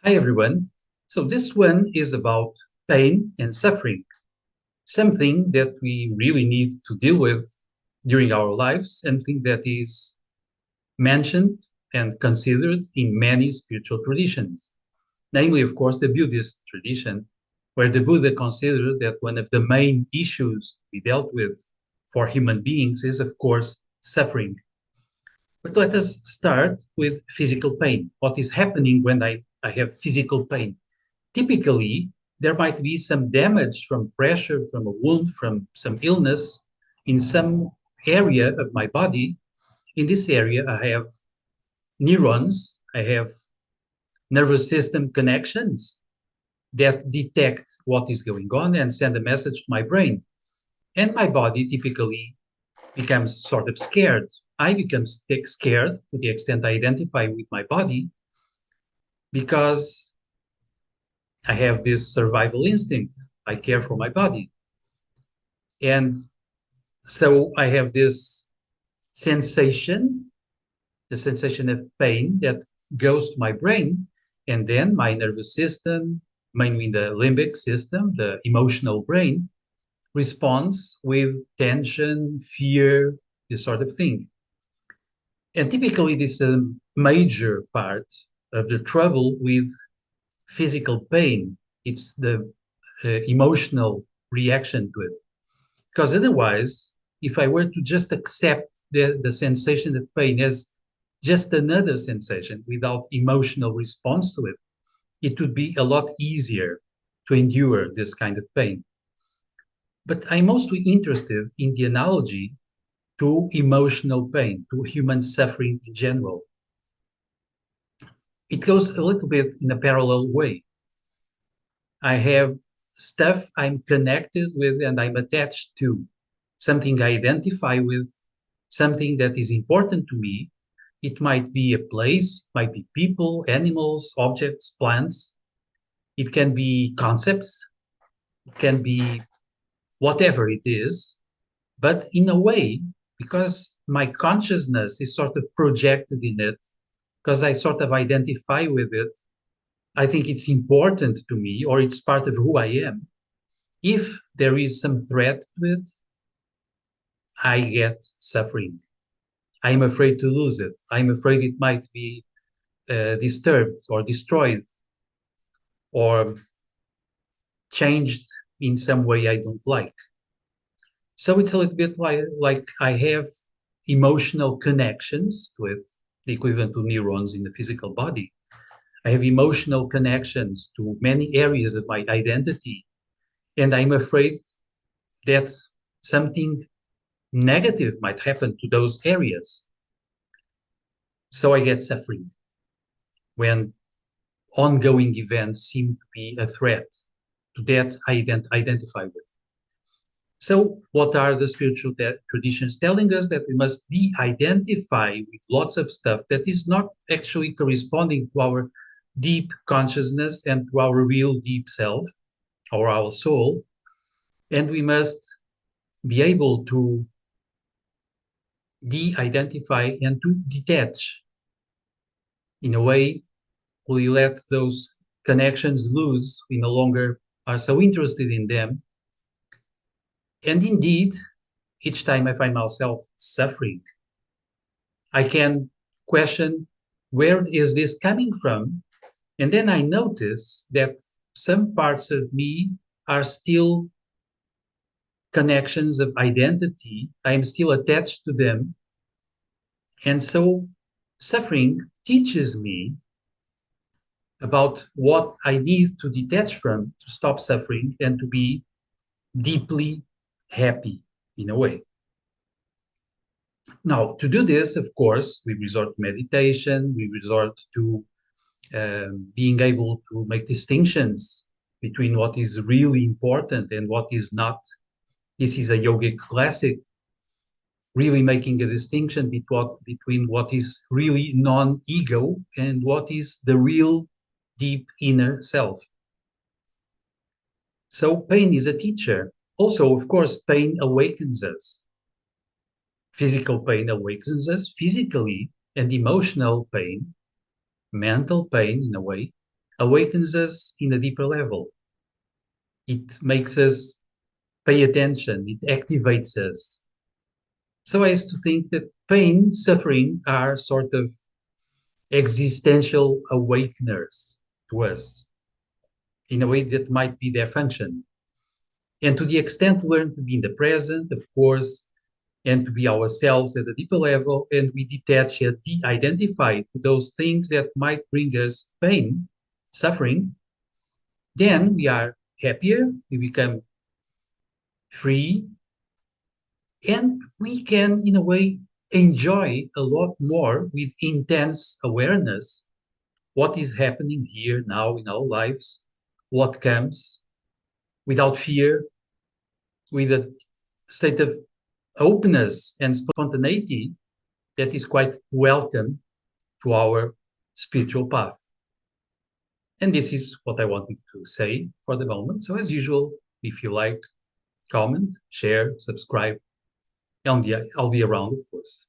Hi, everyone. So, this one is about pain and suffering, something that we really need to deal with during our lives, something that is mentioned and considered in many spiritual traditions, namely, of course, the Buddhist tradition, where the Buddha considered that one of the main issues we dealt with for human beings is, of course, suffering. But let us start with physical pain. What is happening when I have physical pain? Typically, there might be some damage from pressure, from a wound, from some illness in some area of my body. In this area, I have neurons, I have nervous system connections that detect what is going on and send a message to my brain. And my body typically becomes sort of scared. I become scared to the extent I identify with my body because I have this survival instinct. I care for my body. And so I have this sensation, the sensation of pain that goes to my brain, and then my nervous system, mainly the limbic system, the emotional brain, responds with tension, fear, this sort of thing. And typically, this is a major part of the trouble with physical pain. It's the emotional reaction to it. Because otherwise, if I were to just accept the sensation of pain as just another sensation without emotional response to it, it would be a lot easier to endure this kind of pain. But I'm mostly interested in the analogy to emotional pain, to human suffering in general. It goes a little bit in a parallel way. I have stuff I'm connected with and I'm attached to, something I identify with, something that is important to me. It might be a place, it might be people, animals, objects, plants. It can be concepts, it can be whatever it is. But in a way, because my consciousness is sort of projected in it, because I sort of identify with it, I think it's important to me or it's part of who I am. If there is some threat to it, I get suffering. I'm afraid to lose it. I'm afraid it might be disturbed or destroyed or changed in some way I don't like. So it's a little bit like I have emotional connections to it, the equivalent to neurons in the physical body. I have emotional connections to many areas of my identity, and I'm afraid that something negative might happen to those areas. So I get suffering when ongoing events seem to be a threat to that I identify with. So, what are the spiritual traditions telling us? That we must de identify with lots of stuff that is not actually corresponding to our deep consciousness and to our real deep self or our soul. And we must be able to de identify and to detach. In a way, we let those connections loose. We no longer are so interested in them. And indeed, each time I find myself suffering, I can question, where is this coming from? And then I notice that some parts of me are still connections of identity. I am still attached to them. And so suffering teaches me about what I need to detach from to stop suffering and to be deeply happy in a way. Now, to do this, of course, we resort to meditation, we resort to being able to make distinctions between what is really important and what is not. This is a yogic classic, really making a distinction between what is really non-ego and what is the real deep inner self. So pain is a teacher. Also, of course, pain awakens us. Physical pain awakens us physically, and emotional pain, mental pain in a way, awakens us in a deeper level. It makes us pay attention, it activates us. So I used to think that pain, suffering are sort of existential awakeners to us in a way that might be their function. And to the extent we learn to be in the present, of course, and to be ourselves at a deeper level, and we detach and de-identify those things that might bring us pain, suffering, then we are happier, we become free, and we can, in a way, enjoy a lot more with intense awareness what is happening here now in our lives, what comes without fear, with a state of openness and spontaneity that is quite welcome to our spiritual path. And this is what I wanted to say for the moment. So, as usual, if you like, comment, share, subscribe, and I'll be around, of course.